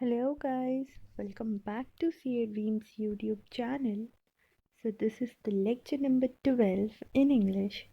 Hello guys, welcome back to CA Dreams YouTube channel. So this is the lecture number 12 in English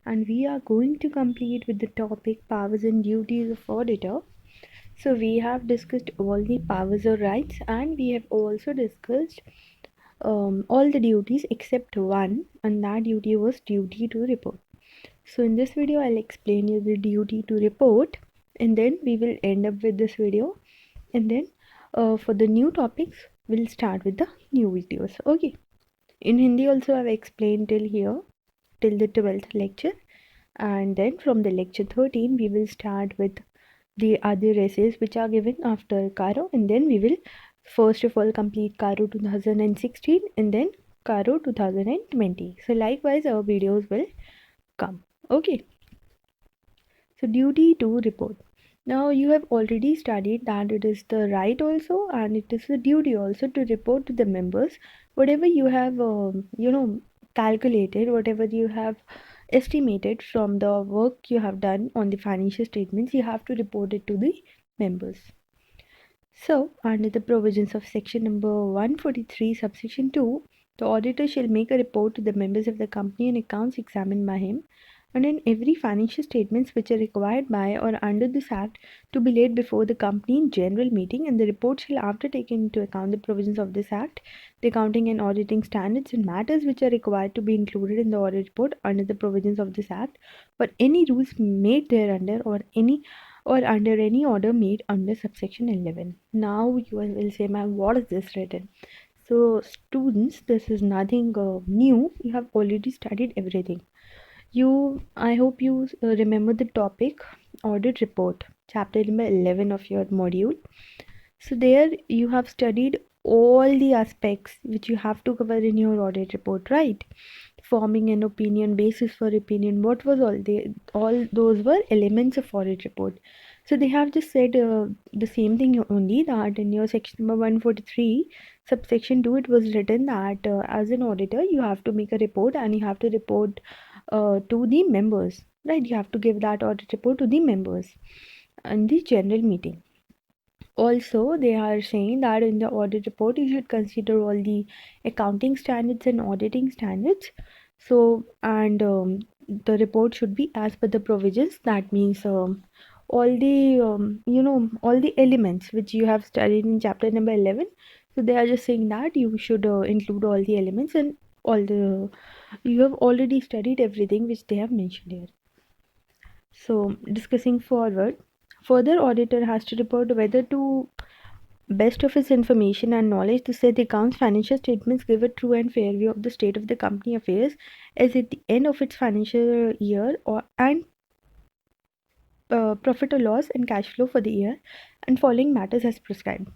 and we are going to complete with the topic powers and duties of auditor. So we have discussed all the powers or rights and we have also discussed all the duties except one, and that duty was duty to report. So in this video I'll explain you the duty to report and then we will end up with this video, and then for the new topics we'll start with the new videos. Okay, in Hindi also I've explained till here, till the 12th lecture, and then from the lecture 13 we will start with the other essays which are given after Karo, and then we will first of all complete Karo 2016 and then Karo 2020. So likewise our videos will come. Okay, so duty to report. Now you have already studied that it is the right also and it is the duty also to report to the members whatever you have calculated, whatever you have estimated from the work you have done on the financial statements. You have to report it to the members. So under the provisions of section number 143 subsection 2, the auditor shall make a report to the members of the company and accounts examined by him, and in every financial statements which are required by or under this act to be laid before the company in general meeting, and the report shall, after taking into account the provisions of this act, the accounting and auditing standards and matters which are required to be included in the audit report under the provisions of this act, or any rules made thereunder, or under any order made under subsection 11. Now you will say, ma'am, what is this written? So students, this is nothing new. You have already studied everything. I hope you remember the topic audit report, chapter number 11 of your module. So there you have studied all the aspects which you have to cover in your audit report, right? Forming an opinion, basis for opinion, what was all those were elements of audit report. So they have just said the same thing only, that in your section number 143 subsection 2 it was written that as an auditor you have to make a report and you have to report to the members, right? You have to give that audit report to the members in the general meeting. Also, they are saying that in the audit report you should consider all the accounting standards and auditing standards. So, and the report should be as per the provisions. That means all the all the elements which you have studied in chapter number 11. So they are just saying that you should include all the elements, and all the you have already studied everything which they have mentioned here. So discussing forward, further auditor has to report whether to best of his information and knowledge to say the accounts financial statements give a true and fair view of the state of the company affairs as at the end of its financial year, or and profit or loss and cash flow for the year and following matters as prescribed.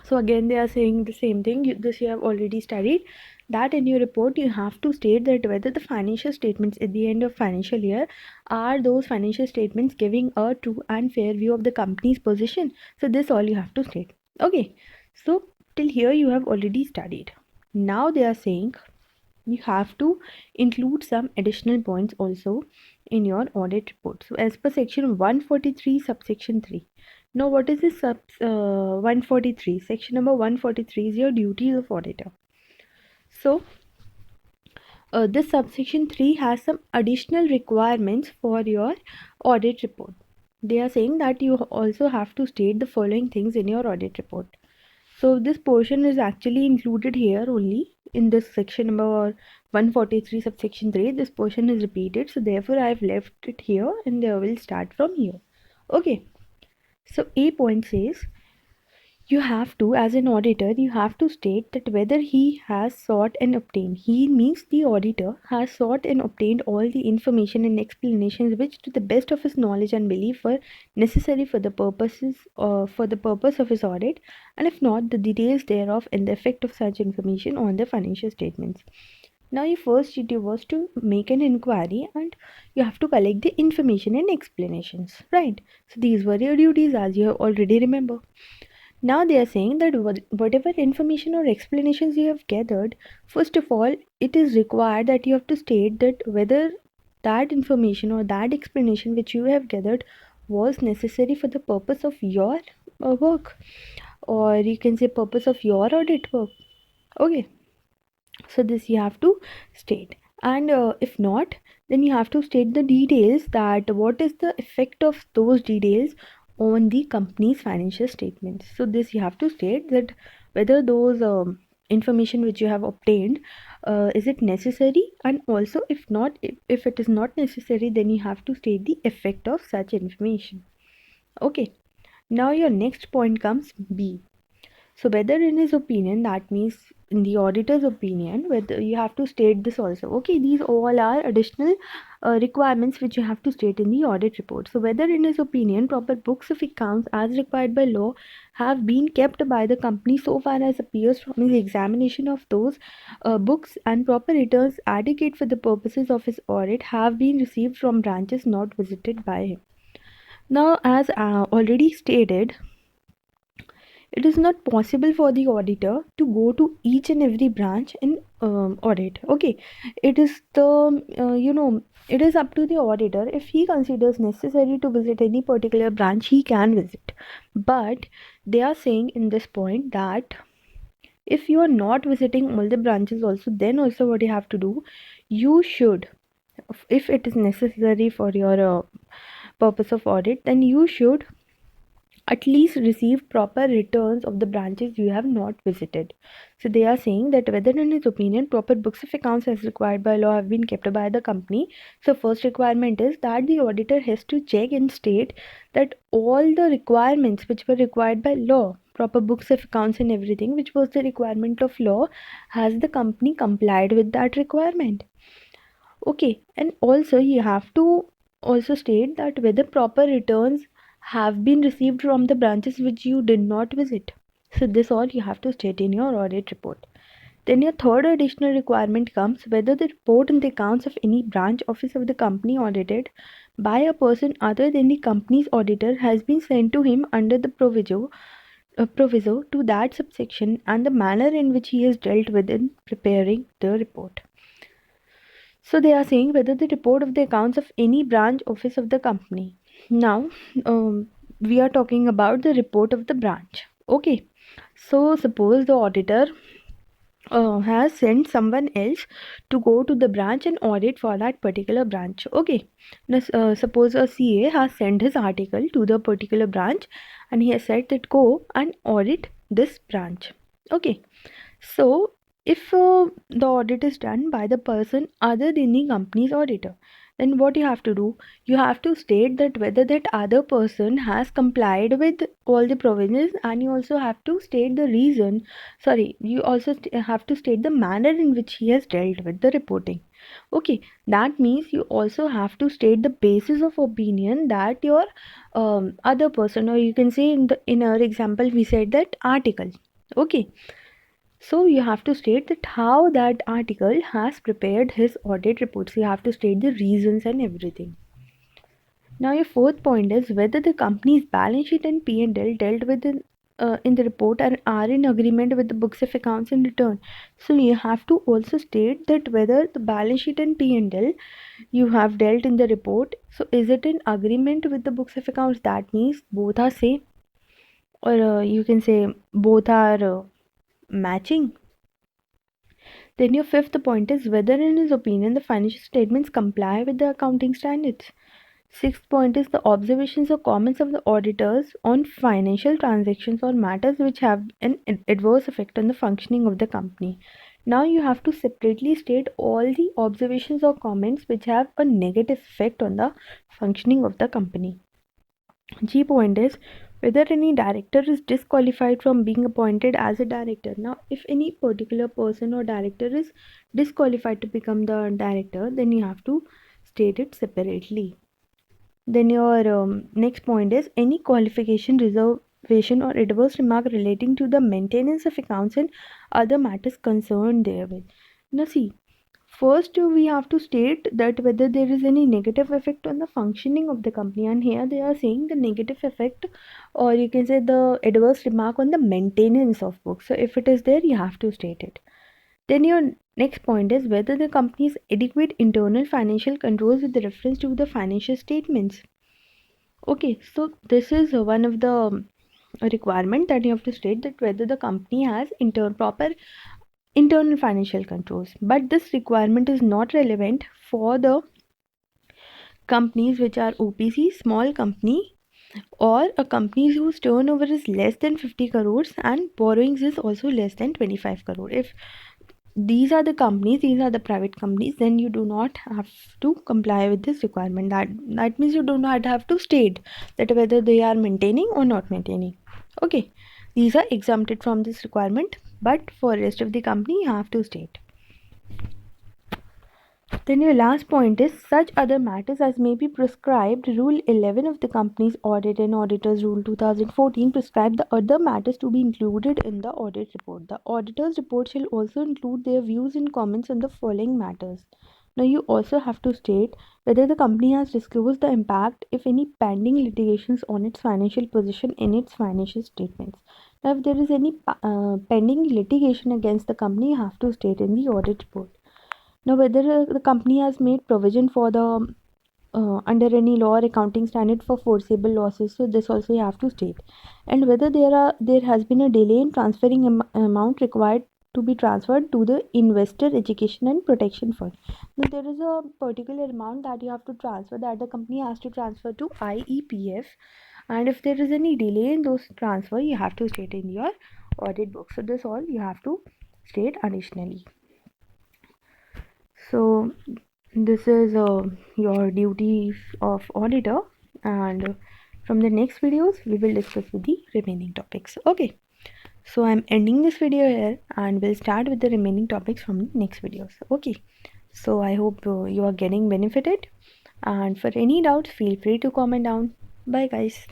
So again they are saying the same thing. This you have already studied, that in your report you have to state that whether the financial statements at the end of financial year are those financial statements giving a true and fair view of the company's position. So this all you have to state. Okay, so till here you have already studied. Now they are saying you have to include some additional points also in your audit report. So as per section 143 subsection 3. Now what is this 143? Section number 143 is your duties of auditor. So this subsection 3 has some additional requirements for your audit report. They are saying that you also have to state the following things in your audit report. So this portion is actually included here only in this section number 143 subsection 3. This portion is repeated, so therefore I have left it here and I will start from here. Okay, so A point says you have to, as an auditor, you have to state that whether he has sought and obtained. He means the auditor has sought and obtained all the information and explanations which, to the best of his knowledge and belief, were necessary for the purpose of his audit, and if not, the details thereof and the effect of such information on the financial statements. Now, your first duty was to make an inquiry and you have to collect the information and explanations, right? So these were your duties, as you already remember. Now they are saying that whatever information or explanations you have gathered, first of all, it is required that you have to state that whether that information or that explanation which you have gathered was necessary for the purpose of your work. or you can say purpose of your audit work. Okay, so this you have to state, and if not, then you have to state the details, that what is the effect of those details on the company's financial statements. So this you have to state that whether those information which you have obtained, is it necessary, and also if not, if it is not necessary, then you have to state the effect of such information. Okay, now your next point comes B. So whether in his opinion, that means in the auditor's opinion, whether you have to state this also. Okay, these all are additional requirements which you have to state in the audit report. So whether in his opinion, proper books of accounts as required by law have been kept by the company so far as appears from his examination of those books, and proper returns adequate for the purposes of his audit have been received from branches not visited by him. Now, as already stated, it is not possible for the auditor to go to each and every branch and audit. Okay, it is the it is up to the auditor. If he considers necessary to visit any particular branch, he can visit. But they are saying in this point that if you are not visiting all the branches also, then also what you have to do, you should, if it is necessary for your purpose of audit, then you should at least receive proper returns of the branches you have not visited. So they are saying that whether in his opinion proper books of accounts as required by law have been kept by the company. So first requirement is that the auditor has to check and state that all the requirements which were required by law, proper books of accounts and everything which was the requirement of law, has the company complied with that requirement. Okay, and also you have to also state that whether proper returns have been received from the branches which you did not visit. So this all you have to state in your audit report. Then your third additional requirement comes whether the report and the accounts of any branch office of the company audited by a person other than the company's auditor has been sent to him under the proviso to that subsection, and the manner in which he has dealt with in preparing the report. So they are saying whether the report of the accounts of any branch office of the company. Now, we are talking about the report of the branch. Okay, so suppose the auditor has sent someone else to go to the branch and audit for that particular branch. Okay, now suppose a CA has sent his article to the particular branch and he has said that go and audit this branch. Okay, so if the audit is done by the person other than the company's auditor, then what you have to do, you have to state that whether that other person has complied with all the provisions, and you also have to state the reason, you also have to state the manner in which he has dealt with the reporting. Okay, that means you also have to state the basis of opinion that your other person, or you can say in our example we said that article. Okay, so you have to state that how that article has prepared his audit reports. You have to state the reasons and everything. Now your fourth point is whether the company's balance sheet and P&L dealt with in the report are in agreement with the books of accounts in return. So you have to also state that whether the balance sheet and P&L you have dealt in the report, so is it in agreement with the books of accounts? That means both are same, or you can say both are matching. Then your fifth point is whether in his opinion the financial statements comply with the accounting standards. Sixth point is the observations or comments of the auditors on financial transactions or matters which have an adverse effect on the functioning of the company. Now you have to separately state all the observations or comments which have a negative effect on the functioning of the company. G point is whether any director is disqualified from being appointed as a director. Now, if any particular person or director is disqualified to become the director, then you have to state it separately. Then your next point is any qualification, reservation, or adverse remark relating to the maintenance of accounts and other matters concerned therewith. Now, see, first we have to state that whether there is any negative effect on the functioning of the company, and here they are saying the negative effect, or you can say the adverse remark on the maintenance of books. So if it is there, you have to state it. Then your next point is whether the company's adequate internal financial controls with reference to the financial statements. Okay, so this is one of the a requirement that you have to state that whether the company has proper internal financial controls. But this requirement is not relevant for the companies which are OPC, small company, or a company whose turnover is less than 50 crores and borrowings is also less than 25 crore. If these are the companies, these are the private companies, then you do not have to comply with this requirement. That means you do not have to state that whether they are maintaining or not maintaining. Okay, these are exempted from this requirement, but for rest of the company you have to state. Then your last point is such other matters as may be prescribed. Rule 11 of the Companies Audit and Auditors Rule 2014 prescribe the other matters to be included in the audit report. The auditor's report shall also include their views and comments on the following matters. Now you also have to state whether the company has disclosed the impact, if any, pending litigations on its financial position in its financial statements. Now if there is any pending litigation against the company, you have to state in the audit report. Now, whether the company has made provision for the under any law or accounting standard for foreseeable losses, so this also you have to state, and whether there has been a delay in transferring amount required to be transferred to the investor education and protection fund. Now, there is a particular amount that you have to transfer, that the company has to transfer to IEPF, and if there is any delay in those transfer, you have to state in your audit book. So this all you have to state additionally. So this is your duties of auditor, and from the next videos we will discuss with the remaining topics. Okay, so I'm ending this video here and we'll start with the remaining topics from the next videos. Okay, so I hope you are getting benefited, and for any doubts feel free to comment down. Bye guys.